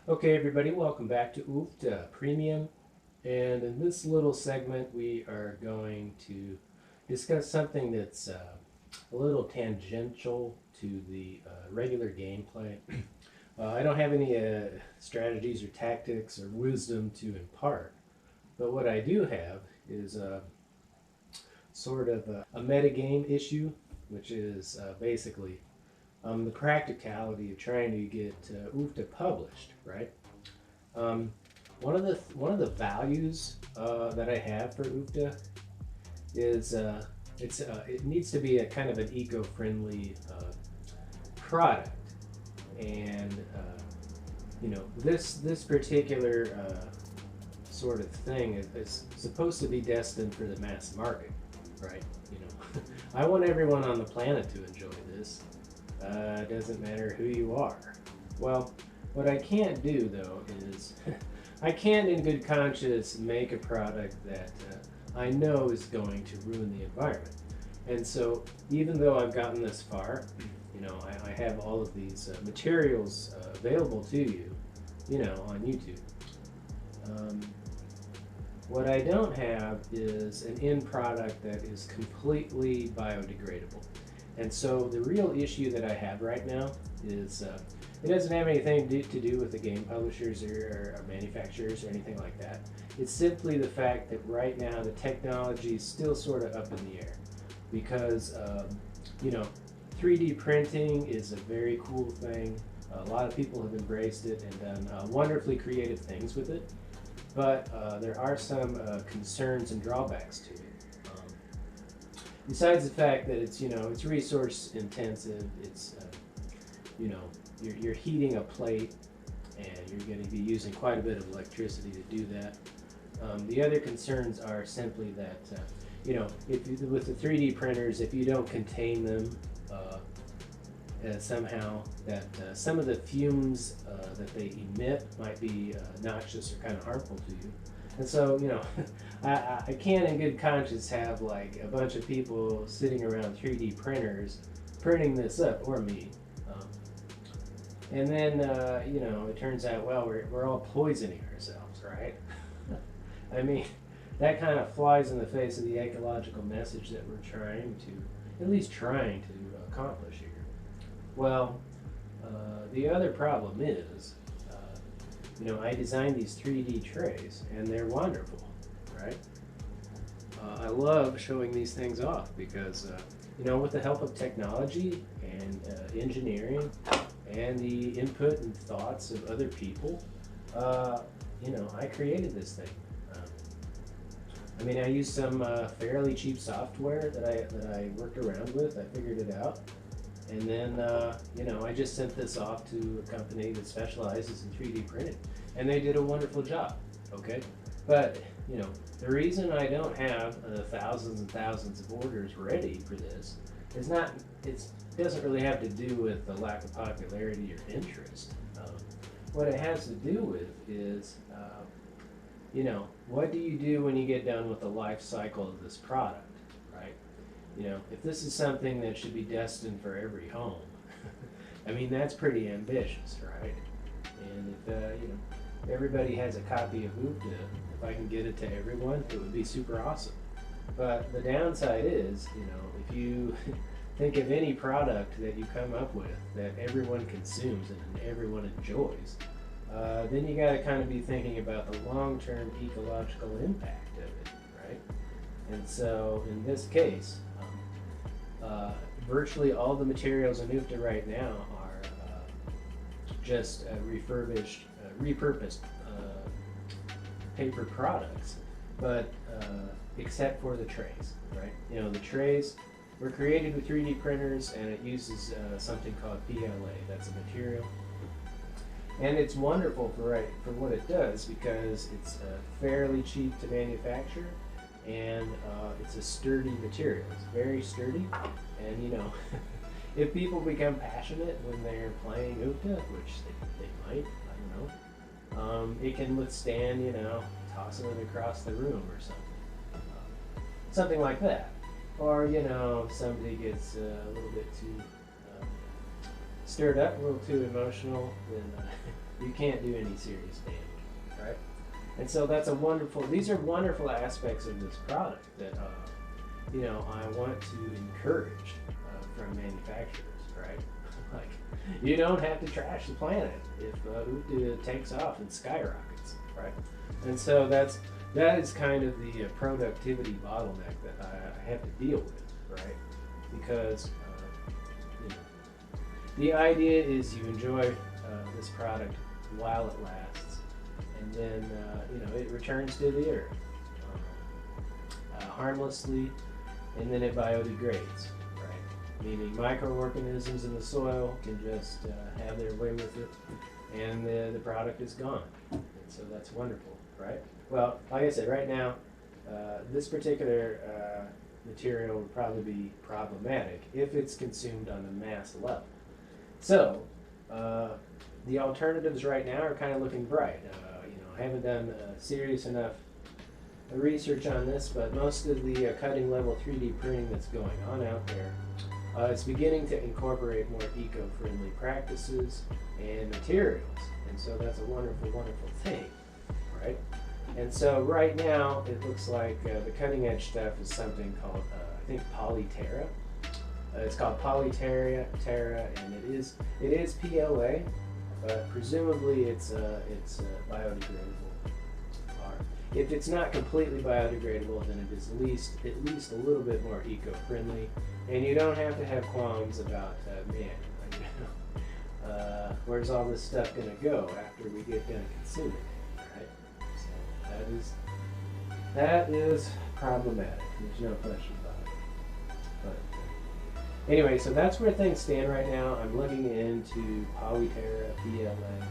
Okay, everybody, welcome back to UFTA Premium. And in this little segment, we are going to discuss something that's a little tangential to the regular gameplay. I don't have any strategies or tactics or wisdom to impart, but what I do have is sort of a metagame issue, which is basically the practicality of trying to get UFTA published, right? Um, one of the values that I have for UFTA is it needs to be a kind of an eco-friendly product, and this particular sort of thing is supposed to be destined for the mass market, right? I want everyone on the planet to enjoy this. It doesn't matter who you are. Well, what I can't do though is I can't in good conscience make a product that I know is going to ruin the environment. And so even though I've gotten this far, I have all of these materials available to you, on YouTube. Um, what I don't have is an end product that is completely biodegradable. And so the real issue that I have right now is it doesn't have anything to do with the game publishers or manufacturers or anything like that. It's simply the fact that right now the technology is still sort of up in the air because, 3D printing is a very cool thing. A lot of people have embraced it and done wonderfully creative things with it, but there are some concerns and drawbacks to it. Besides the fact that it's resource intensive, it's you're heating a plate and you're going to be using quite a bit of electricity to do that. The other concerns are simply that with the 3D printers, if you don't contain them somehow, that some of the fumes that they emit might be noxious or kind of harmful to you. And so, I can't in good conscience have like a bunch of people sitting around 3D printers printing this up, or me. And then, it turns out, well, we're all poisoning ourselves, right? I mean, that kind of flies in the face of the ecological message that we're at least trying to accomplish here. Well, the other problem is, I designed these 3D trays, and they're wonderful, right? I love showing these things off because, with the help of technology and engineering and the input and thoughts of other people, I created this thing. I used some fairly cheap software that I worked around with. I figured it out. And then, I just sent this off to a company that specializes in 3D printing, and they did a wonderful job, okay? But, the reason I don't have thousands and thousands of orders ready for this is it doesn't really have to do with the lack of popularity or interest. What it has to do with is, what do you do when you get done with the life cycle of this product, right? If this is something that should be destined for every home, that's pretty ambitious, right? And if everybody has a copy of UFTA, if I can get it to everyone, it would be super awesome. But the downside is, if you think of any product that you come up with that everyone consumes and everyone enjoys, then you got to kind of be thinking about the long-term ecological impact of it, right? And so in this case, virtually all the materials in UFTA right now are just repurposed paper products, but except for the trays, right? The trays were created with 3D printers, and it uses something called PLA. That's a material, and it's wonderful for what it does because it's fairly cheap to manufacture, and it's a sturdy material. It's very sturdy, and if people become passionate when they're playing UFTA, which they might, I don't know, it can withstand, tossing it across the room or something like that. Or, somebody gets a little bit too stirred up, a little too emotional, then you can't do any serious damage, right? And so these are wonderful aspects of this product that, you know, I want to encourage from manufacturers, right? Like, you don't have to trash the planet if Uta takes off and skyrockets, right? And so that is kind of the productivity bottleneck that I have to deal with, right? Because you know, the idea is you enjoy this product while it lasts, and then you know, it returns to the earth harmlessly, and then it biodegrades, right? Meaning microorganisms in the soil can just have their way with it, and the product is gone. And so that's wonderful, right? Well, like I said, right now, this particular material would probably be problematic if it's consumed on a mass level. So, the alternatives right now are kind of looking bright. You know, I haven't done serious enough research on this, but most of the cutting level 3D printing that's going on out there is beginning to incorporate more eco-friendly practices and materials. And so that's a wonderful, wonderful thing, right? And so right now, it looks like the cutting edge stuff is something called, I think, Polyterra. It's called Polyterra, and it is PLA, but presumably it's biodegradable. Or if it's not completely biodegradable, then it is at least a little bit more eco-friendly, and you don't have to have qualms about man. You know, where's all this stuff going to go after we get done consuming it, right? So that is problematic. There's no question about it. But anyway, so that's where things stand right now. I'm looking into Polyterra, PLA,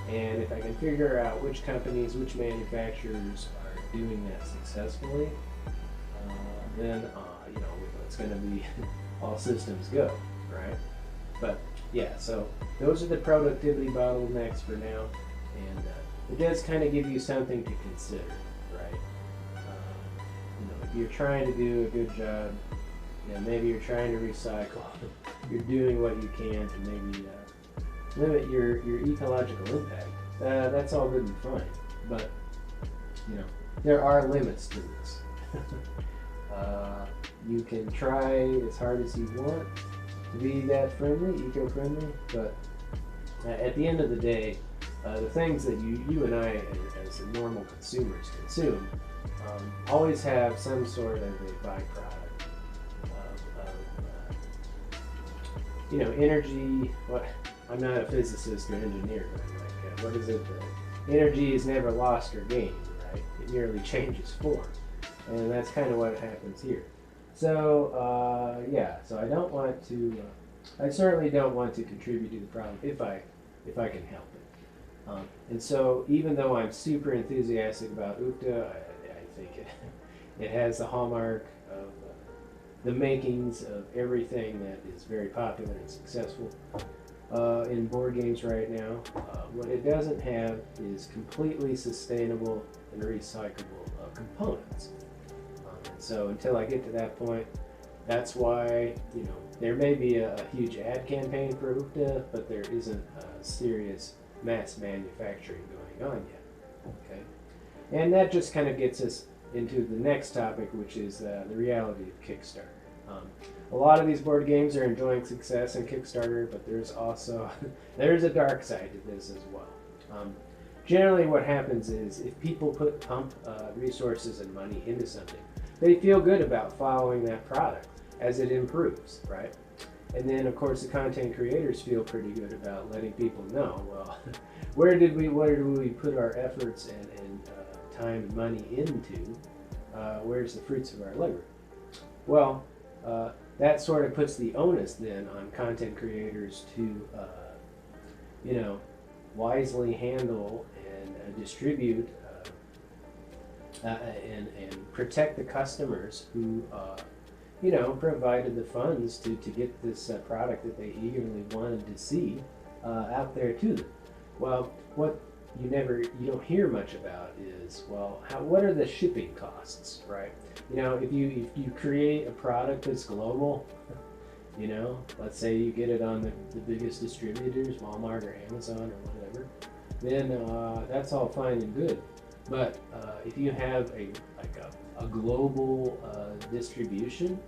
and if I can figure out which companies, which manufacturers are doing that successfully, then you know, it's going to be all systems go, right? But yeah, so those are the productivity bottlenecks for now, and it does kind of give you something to consider, right? You know, if you're trying to do a good job, you know, maybe you're trying to recycle, you're doing what you can to maybe limit your ecological impact. That's all good and fine, but you know, there are limits to this. You can try as hard as you want to be that friendly, eco-friendly, but at the end of the day, the things that you and I, as normal consumers, consume always have some sort of a byproduct of you know, energy. What, I'm not a physicist or engineer, but I'm like, what is it? Energy is never lost or gained, right? It merely changes form, and that's kind of what happens here. So yeah, so I don't want to. I certainly don't want to contribute to the problem if I can help it. And so even though I'm super enthusiastic about UCTA, I think it has the hallmark of the makings of everything that is very popular and successful in board games right now. What it doesn't have is completely sustainable and recyclable components. And so until I get to that point, that's why, you know, there may be a huge ad campaign for UCTA, but there isn't serious mass manufacturing going on yet. Okay, and that just kind of gets us into the next topic, which is the reality of Kickstarter. A lot of these board games are enjoying success in Kickstarter, but there's also there's a dark side to this as well. Generally, what happens is if people pump resources and money into something, they feel good about following that product as it improves, right? And then, of course, the content creators feel pretty good about letting people know, well, where do we put our efforts and time and money into? Where's the fruits of our labor? Well, that sort of puts the onus then on content creators to, you know, wisely handle and distribute and protect the customers who you know, provided the funds to get this product that they eagerly wanted to see out there to them. Well, what you don't hear much about is, well, what are the shipping costs, right? You know, if you create a product that's global, you know, let's say you get it on the biggest distributors, Walmart or Amazon or whatever, then that's all fine and good. But if you have a global distribution,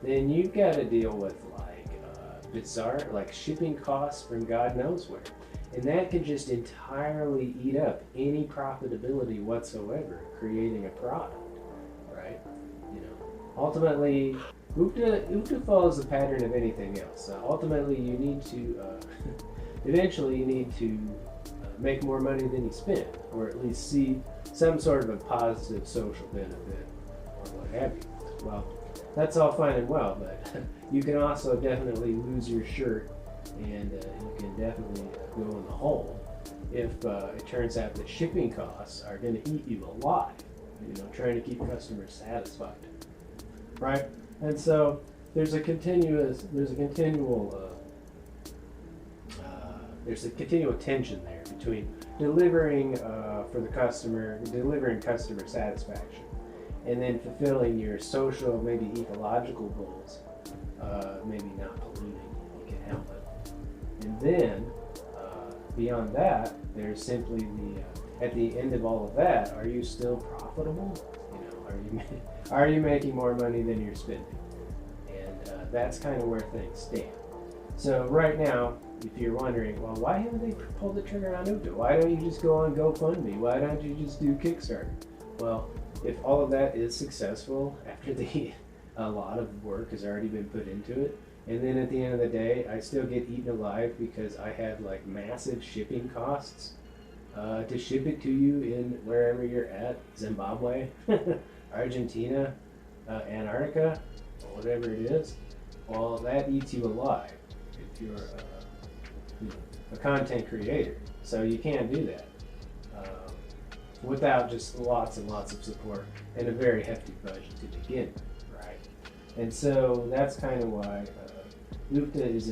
then you've got to deal with bizarre shipping costs from God knows where, and that could just entirely eat up any profitability whatsoever creating a product, right? You know, ultimately, UFTA follows the pattern of anything else. Ultimately, you need to eventually you need to make more money than you spend, or at least see some sort of a positive social benefit, or what have you. Well, that's all fine and well, but you can also definitely lose your shirt, and you can definitely go in the hole if it turns out that shipping costs are going to eat you alive. You know, trying to keep customers satisfied, right? And so there's a continual tension there between delivering for the customer, delivering customer satisfaction, and then fulfilling your social, maybe ecological goals, maybe not polluting if you can help it. And then beyond that, there's simply at the end of all of that, are you still profitable? You know, are you making more money than you're spending? And that's kind of where things stand. So right now, if you're wondering, well, why haven't they pulled the trigger on UFTA? Why don't you just go on GoFundMe? Why don't you just do Kickstarter? Well, if all of that is successful after a lot of work has already been put into it, and then at the end of the day, I still get eaten alive because I have massive shipping costs to ship it to you in wherever you're at, Zimbabwe, Argentina, Antarctica, or whatever it is. Well, that eats you alive if you're a content creator. So you can't do that without just lots and lots of support and a very hefty budget to begin with, right? And so that's kind of why UFTA is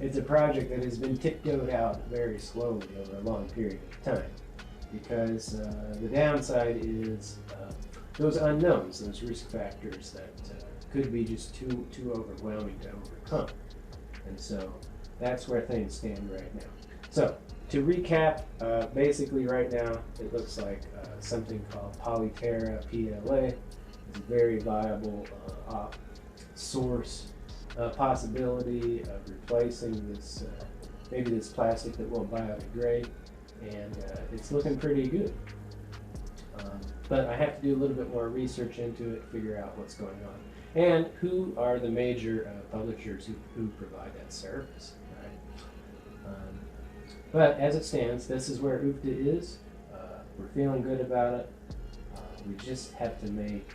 it's a project that has been tiptoed out very slowly over a long period of time, because the downside is those unknowns, those risk factors that could be just too overwhelming to overcome. And so that's where things stand right now. So to recap, basically right now it looks like something called Polyterra PLA is a very viable source possibility of replacing this maybe this plastic that won't biodegrade, and it's looking pretty good. But I have to do a little bit more research into it, figure out what's going on, and who are the major publishers who provide that service, right? But as it stands, this is where UFTA is. We're feeling good about it. We just have to make,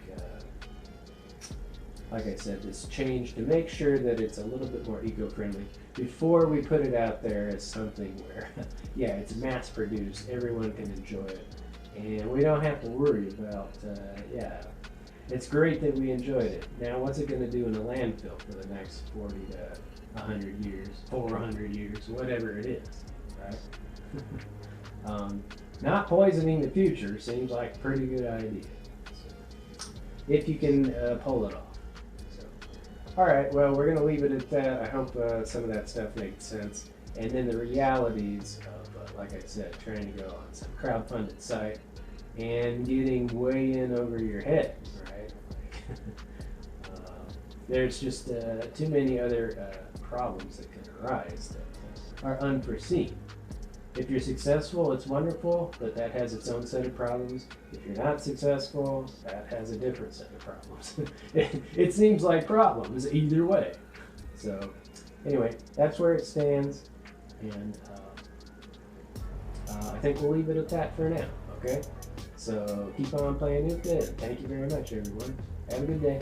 like I said, this change to make sure that it's a little bit more eco-friendly before we put it out there as something where, yeah, it's mass-produced, everyone can enjoy it, and we don't have to worry about, yeah, it's great that we enjoyed it. Now, what's it going to do in a landfill for the next 40 to 100 years, 400 years, whatever it is, right? Not poisoning the future seems like a pretty good idea, so, if you can pull it off. So, all right, well, we're going to leave it at that. I hope some of that stuff makes sense. And then the realities of, like I said, trying to go on some crowdfunded site and getting way in over your head, right? There's just too many other problems that can arise that are unforeseen. If you're successful, it's wonderful, but that has its own set of problems. If you're not successful, that has a different set of problems. It seems like problems either way. So anyway, that's where it stands, and I think we'll leave it at that for now, okay? So keep on playing UFTA, and thank you very much, everyone. Have a good day.